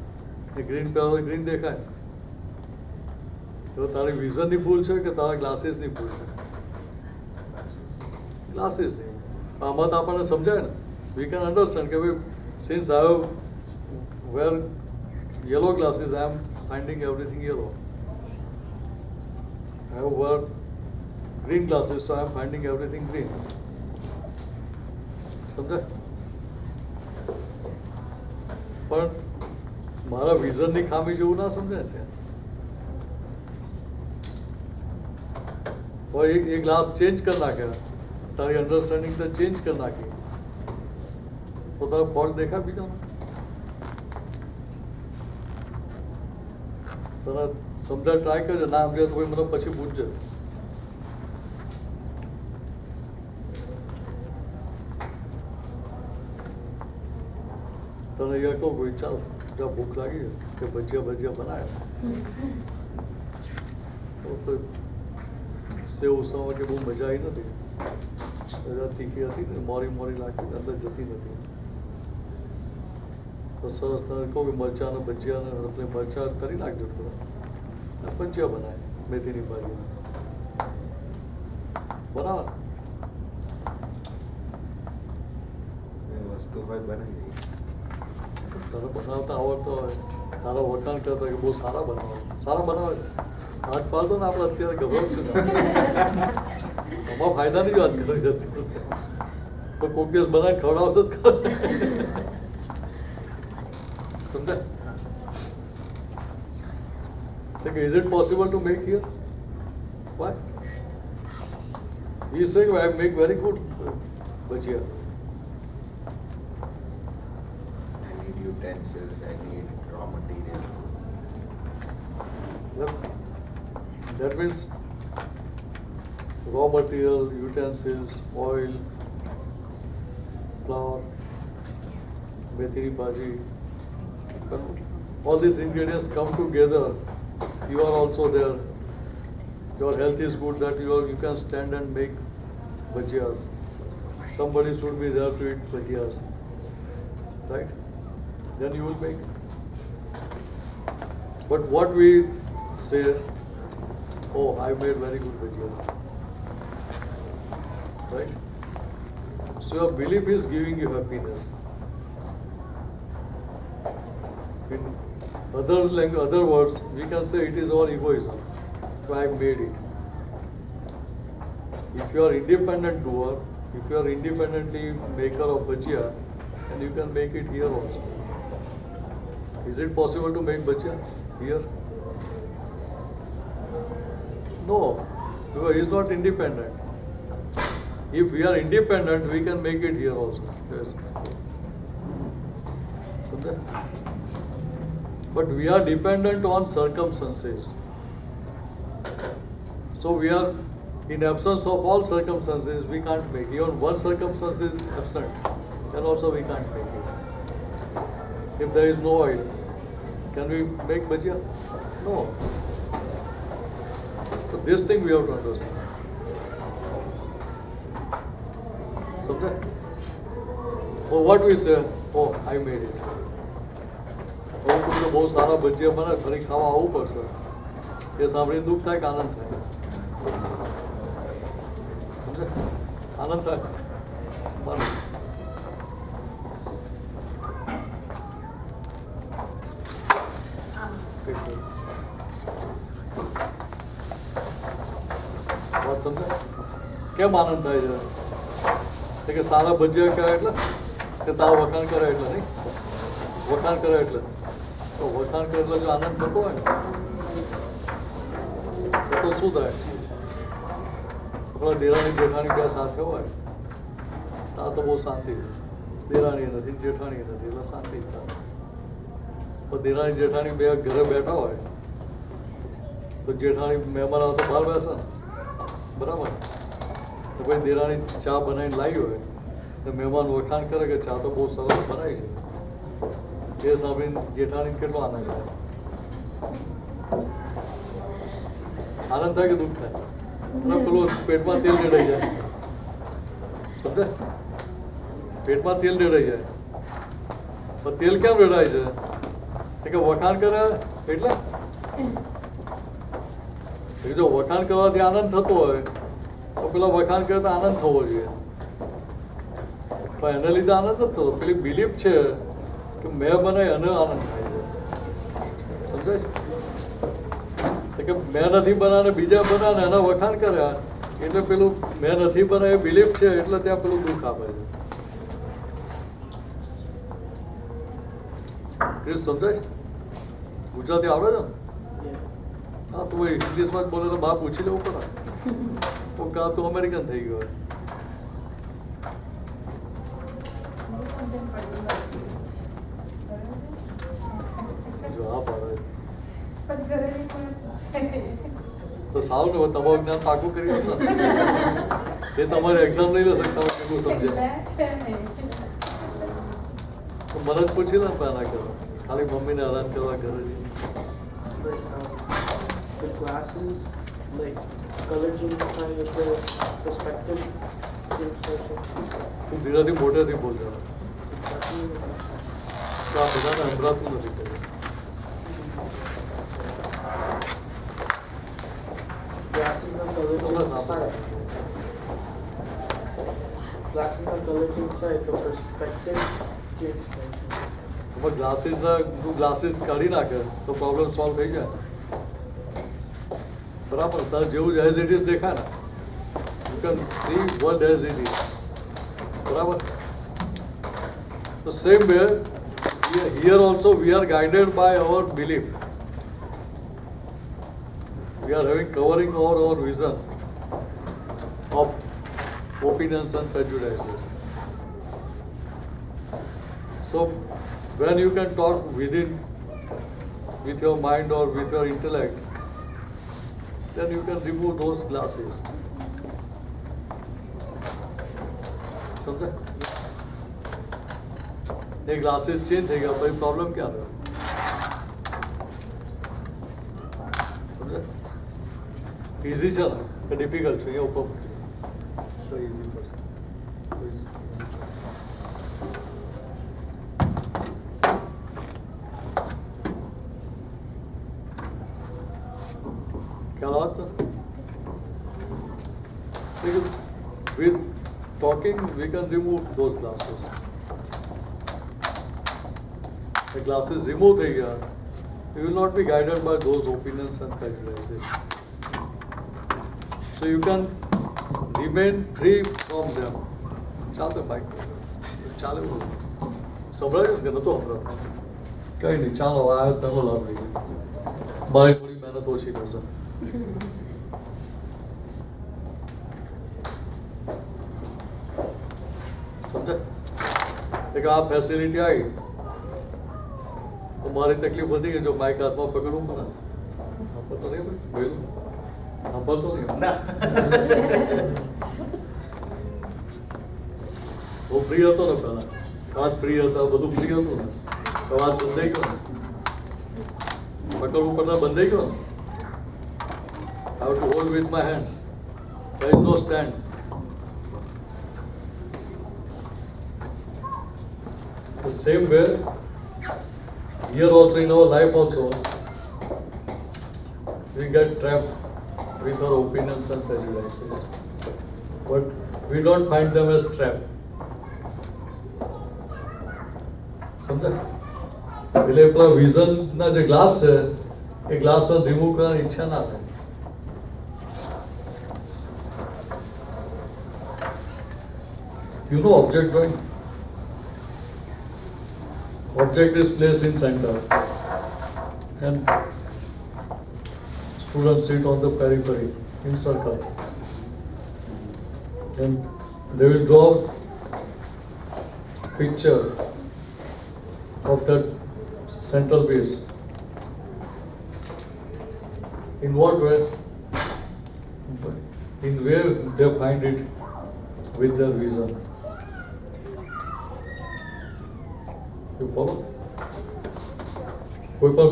ને ગ્રીન પહેરો તો ગ્રીન દેખાય. તો તારી વિઝનની ભૂલ છે કે તારા ગ્લાસીસની ભૂલ છે? ગ્લાસીસની. આમાં તો આપણને સમજાય ને. વી કેન અન્ડરસ્ટેન્ડ કે ભાઈ since I have wear yellow glasses, I am finding everything yellow. I have wear green glasses, so I am finding everything green. સમજાય? પણ મારા વિઝનની ખામી જેવું ના સમજાય ત્યાં. એ ગ્લાસ ચેન્જ કરી નાખે, તારી અન્ડરસ્ટેન્ડિંગ તો ચેન્જ કરી નાખી, તો તારો ફોલ્ટ દેખાય બીજાનો? તને સમજાય ટ્રાય કરજે, ના સમજાય તો મને પછી પૂછજે. તને અહીંયા કહું કોઈ ચાલ જ્યાં ભૂખ લાગી કે ભજીયા બનાવ્યા તો સેવ ઉસળવા કે બહુ મજા આવી નથી, બધા તીખી હતી ને મોરી લાગતી અંદર જતી નથી. તો સરસ તને કહું કે મરચાં અને ભજીયા એટલે મરચાં તરી નાખજો થોડા, ભજીયા બનાવે મેથીની ભાજી બનાવે.
વસ્તુ હોય બનાવી
તારે બનાવતા આવડતો હોય, તારા વખાણ કરતા કે બહુ સારા બનાવે છે. હાથ પાડતો ને આપણે અત્યારે ગભરાવું છું ને આમાં ફાયદાની વાત કરી હતી, તો કોઈક દિવસ બનાવી ખવડાવશે જ ખરા. સમજાય? Is it possible to make here? Why? He is saying I make very good bhajia.
I need utensils, I need raw material.
That means raw material, utensils, oil, flour, methini bhaji. All these ingredients come together. You are also there. Your health is good that you can stand and make bhajiyas. Somebody should be there to eat bhajiyas. Right? Then you will make. But what we say, oh, I made very good bhajiyas. Right? So your belief is giving you happiness. In other words, we can say it is all egoism. So I made it. If you are independent doer, if you are independently maker of bhajia, then you can make it here also. Is it possible to make bhajia here? No, because he is not independent. If we are independent, we can make it here also. Yes. Samjha? But we are dependent on circumstances. So we are, in absence of all circumstances, we can't make. Even one circumstance is absent, then also we can't make it. If there is no oil, can we make bhajia? No. So this thing we have to understand. Subject? Oh, what we say? Oh, I made it. હું તમને બહુ સારા ભજીયા બને ફરી ખાવા આવવું પડશે, એ સાંભળીને દુઃખ થાય કે આનંદ થાય? સમજે? આનંદ થાય. વાત સમજે? કેમ આનંદ થાય છે? કે સારા ભજીયા કરે એટલે કે તારા વખાણ કરે એટલે નહીં? વખાણ કરે એટલે તો વખાણ કરે એટલે જો આનંદ થતો હોય ને તો શું થાય? આપણા દેરાણી જેઠાણી બે સાથે હોય ત્યાં તો બહુ શાંતિ. દેરાણી નથી, જેઠાણી નથી, એટલે શાંતિ થાય. પણ દેરાણી જેઠાણી બે ઘરે બેઠા હોય તો જેઠાણી મહેમાન આવે તો બહાર બેસે ને, બરાબર? તો કોઈ દેરાણી ચા બનાવીને લાવી હોય તો મહેમાન વખાણ કરે કે ચા તો બહુ સરસ બનાવી છે, એ સાંભળીને જેઠાણીને કેટલો આનંદ થાય? આનંદ થાય કે દુઃખ થાય? અને પેલું પેટમાં તેલ રેડાઈ જાય. સમજે? પેટમાં તેલ રેડાઈ જાય. પણ તેલ કેમ રેડાય છે? કે વખાણ કરે એટલે જો વખાણ કરવાથી આનંદ થતો હોય તો પેલા વખાણ કરે તો આનંદ થવો જોઈએ, પણ એને લીધે આનંદ નથી થતો. પેલી બિલીફ છે કે મેં બનાવી અને આનંદ થાય છે. સમજાય છે કે મેં નથી બનાવે બીજા બનાવે એના વખાણ કર્યા એટલે પેલું મેં નથી બનાવે બિલીફ છે એટલે ત્યાં પેલું દુઃખ આપે છે. ક્રિસ સમજાય? ગુજરાતી આવડે છે ને? હા, તું ઇંગ્લિશમાં જ બોલે તો બહાર પૂછી લેવું પડે. તો કાં તું અમેરિકન થઈ ગયો. જો હા પાડે તો સારું ને તમારું જ્ઞાન પાકું કરી છો ને એ તમારી એક્ઝામ નહીં લઈ શકતા કેટલું સમજે તો મને જ પૂછી લે પહેલા કરો ખાલી મમ્મીને હેરાન કરવા ઘરે
The glasses, like color change kind of the perspective change session.
તું ધીરેથી મોટેથી બોલજો તો આ બધાને સંભળાતું નથી કર્યું.
Glasses na color change side. Glasses na color change side, the perspective change session.
તું ગ્લાસીસ કાઢી નાખે તો પ્રોબ્લેમ સોલ્વ થઈ જાય. બરાબર, તારે જેવું જ એઝ ઇટ ઇઝ દેખાય ને you can see world as it is. બરાબર, તો same way here also we are guided by our belief. We are having covering over our vision of opinions and prejudices. So when you can talk within with your mind or with your intellect, then you can remove those glasses. समझे? ये glasses change થઈ ગયા પછી problem क्या रहा? समझे? Easy છે ને કે difficult છે? ये ऊपर so easy person. Because with talking we can remove those glasses. The glasses remove થઈ ગયા, you will not be guided by those opinions and prejudices. So you can remain free from them. ચાલે bike ચાલે બોલો સંભળાયું કે નતો સંભળાતો? કંઈ નહીં, ચાલો આ તેનો લાભ લઈએ. મારી થોડી મહેનત ઓછી થશે. સમજે કે આ ફેસિલિટી આવી તો મારી તકલીફ વધી ગઈ. જો માઇક હાથમાં પકડવું પડે સાંભળતો નહીં ભાઈ સાંભળતો નહીં બહુ ફ્રી હતો ને પહેલા હાથ ફ્રી હતા બધું ફ્રી હતું ને તો હાથ બંધાઈ ગયો ને પકડવું પડતા બંધાઈ ગયો ને. I have to hold with my hands. There is no stand. The same way, here also in our life also, we get trapped with our opinions and prejudices. But we don't find them as trap. સમજે? એટલે પેલા વિઝનના જે glass છે એ ગ્લાસને remove કરવાની ઈચ્છા ના થાય. You know object drawing? Object is placed in center and students sit on the periphery in circle. And they will draw picture of that central piece. In what way? In where they find it with their vision. You follow? કોઈ પણ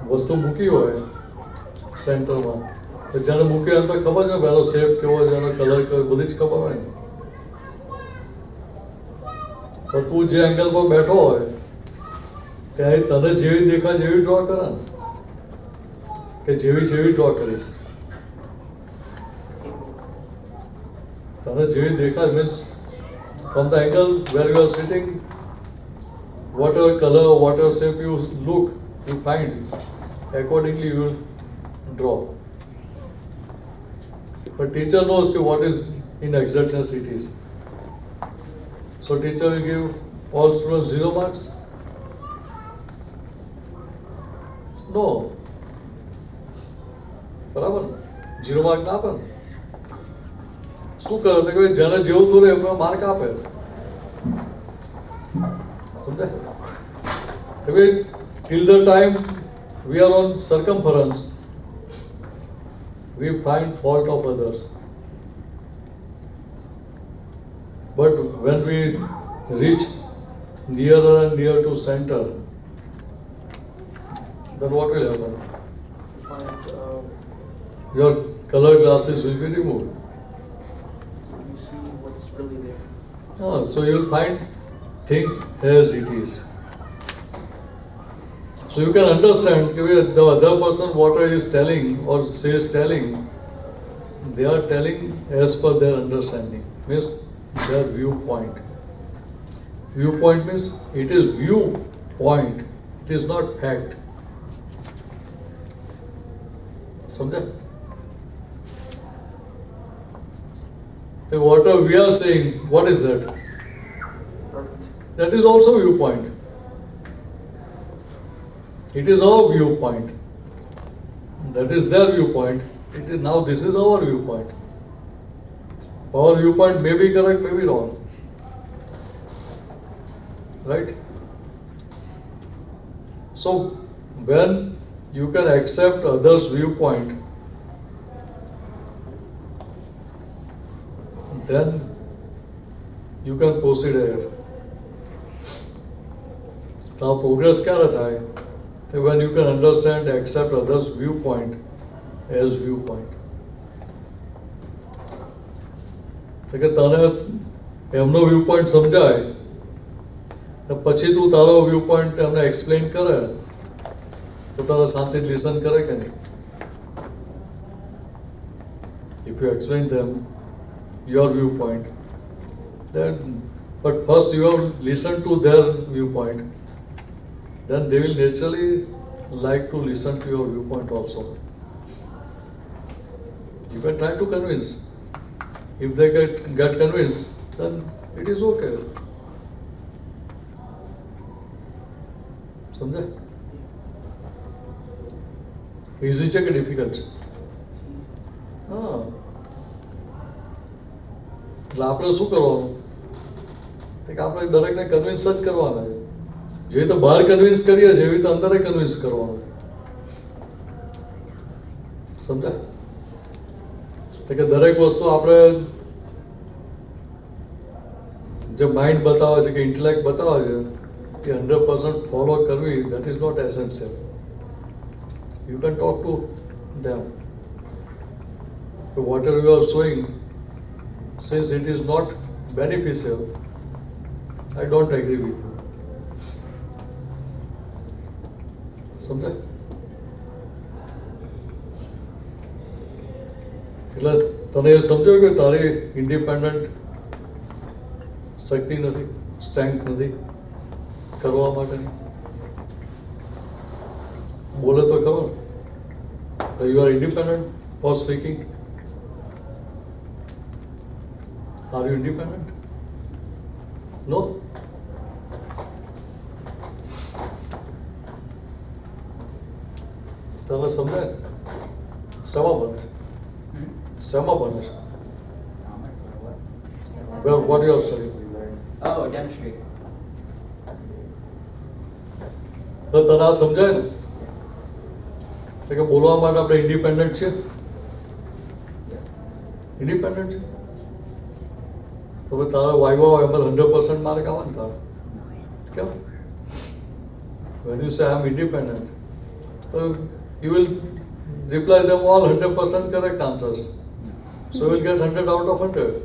વસ્તુ મૂકી હોય સેન્ટરમાં તો જ્યારે મૂકી હોય તો ખબર છે પહેલો શેપ કેવો છે એનો કલર કેવો બધી જ ખબર હોય ને. પણ તું જે એંગલ પર બેઠો હોય ત્યારે તને જેવી દેખાય જેવી ડ્રો કરે ને કે જેવી ડ્રો કરીશ તને જેવી દેખાય means from the angle where you are sitting, whatever color, whatever shape you look, you find, accordingly you will draw. But teacher knows what is in exactness it is. So teacher will give all students 0 marks? No. બરાબર 0 mark ના આપે શું કરે તો કે જેને જેવું દોરે એમને માર્ક આપે સમજાય તો કે till the time we are on circumference we find fault of others, but when we reach nearer and nearer to center, then what will happen?
Find,
Your color glasses will be removed.
you see what's really there.
So you will find things as it is. So you can understand the other person what he is telling or she is telling, they are telling as per their understanding, means their viewpoint. Viewpoint means it is viewpoint, it is not fact. समझे? So whatever we are saying, what is that?
Perfect.
That is also viewpoint. It is our viewpoint. That is their viewpoint. It is now this is our viewpoint. Our viewpoint may be correct, may be wrong. Right? So when you can accept others' viewpoint, then you can proceed ahead. Now progress ક્યારે થાય? When you can understand, accept others' viewpoint as viewpoint. કે તને એમનો viewpoint સમજાય ને પછી તું તારો viewpoint એમને explain કરે તો તારે શાંતિ listen કરે કે નહીં? If you explain them your viewpoint, then but first you have listened to their viewpoint, then they will naturally like to listen to your viewpoint also. You can try to convince. If they get convinced, then it is okay. समझे? Easy છે કે difficult છે? હા. એટલે આપણે શું કરવાનું? કે આપણે દરેકને કન્વિન્સ જ કરવાના છે. જેવી રીતે બહાર કન્વિન્સ કરીએ છીએ એવી રીતે અંદરે કન્વિન્સ કરવાનું. સમજાય? કે દરેક વસ્તુ આપણે જે માઇન્ડ બતાવે છે કે ઇન્ટેલેક્ટ બતાવે છે એ 100% ફોલો કરવી, that is not essential. You can talk to them. So whatever you are showing, since it is not beneficial, I don't agree with you. સમજાય? એટલે તને એ સમજાયું કે તારી ઇન્ડિપેન્ડન્ટ શક્તિ નથી, સ્ટ્રેન્થ નથી કરવા માટેની? બોલે તો ખરો ને? You are independent for speaking? Are you independent? No? તને સમજાય? શેમાં બને છે? શેમાં બને છે? Well, what you are studying?
Oh, dentistry.
તો તને આ સમજાય ને? તો કે બોલવા માટે આપણે ઇન્ડિપેન્ડન્ટ છીએ? ઇન્ડિપેન્ડન્ટ છે? તો ભાઈ તારો વાઇવા હોય એમાં 100% માર્ક આવે ને તારા? કેમ? When you say I am independent, so you will reply them all 100% correct answers. So you will get 100 out of 100.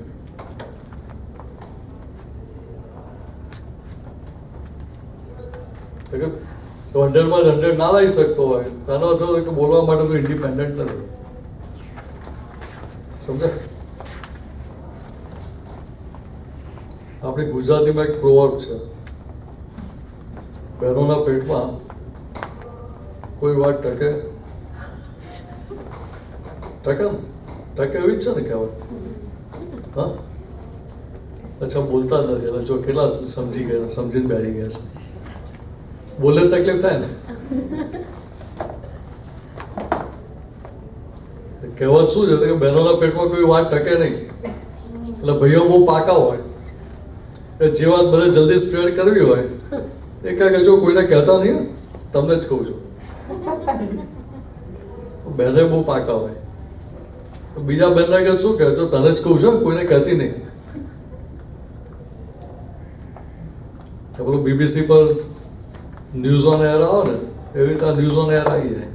તો 100 માં 100 ના લાવી શકતો હોય તેનો અર્થ એ કે બોલવા માટે તો ઇન્ડિપેન્ડન્ટ નથી. સમજાય? આપણી ગુજરાતીમાં એક પ્રોવર્બ છે, બહેનોના પેટમાં કોઈ વાત ટકે ટકે ને ટકે એવી જ છે ને કહેવાય. હા, અચ્છા બોલતા જ નથી. એટલે જો કેટલા સમજી ગયા, સમજીને બેસી ગયા છે. બોલે તકલીફ થાય ને. કહેવત શું છે કે બહેનોના પેટમાં કોઈ વાત ટકે નહીં. એટલે ભાઈઓ બહુ પાકા હોય, જે વાત બધે જલ્દી સ્પ્રેડ કરવી હોય એ કહે કે જો કોઈને કહેતા નહીં, તમને જ કહું છું. બહેને બહુ પાકા હોય, બીજા બહેનને કે શું કહે, જો તને જ કહું છું, કોઈને કહેતી નહીં. પેલું BBC પર ન્યૂઝ ઓન એર આવે ને, એવી રીતે ન્યૂઝ ઓન એર આવી જાય,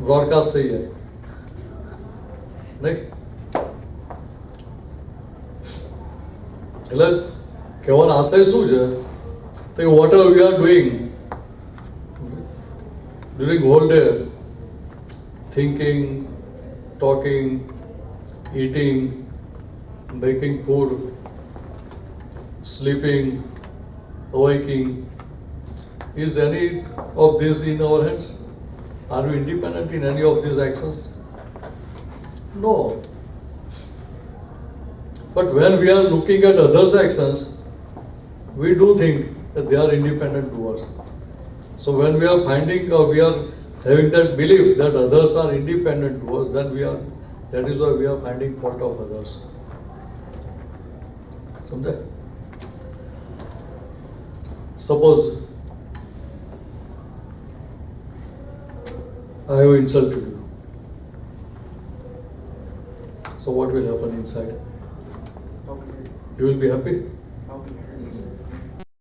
બ્રોડકાસ્ટ થઈ જાય નહીં. એટલે કહેવાનો આશય શું છે તો whatever we are doing during whole day, thinking, talking, eating, making food, sleeping, awaking, is any of this in our hands? Are we independent in any of these actions? No. But when we are looking at others' actions, we do think that they are independent doers. So when we are finding or we are having that belief that others are independent doers, then that is why we are finding fault of others. Samjha? Suppose I have insulted you. So what will happen inside?
Okay.
You will be happy?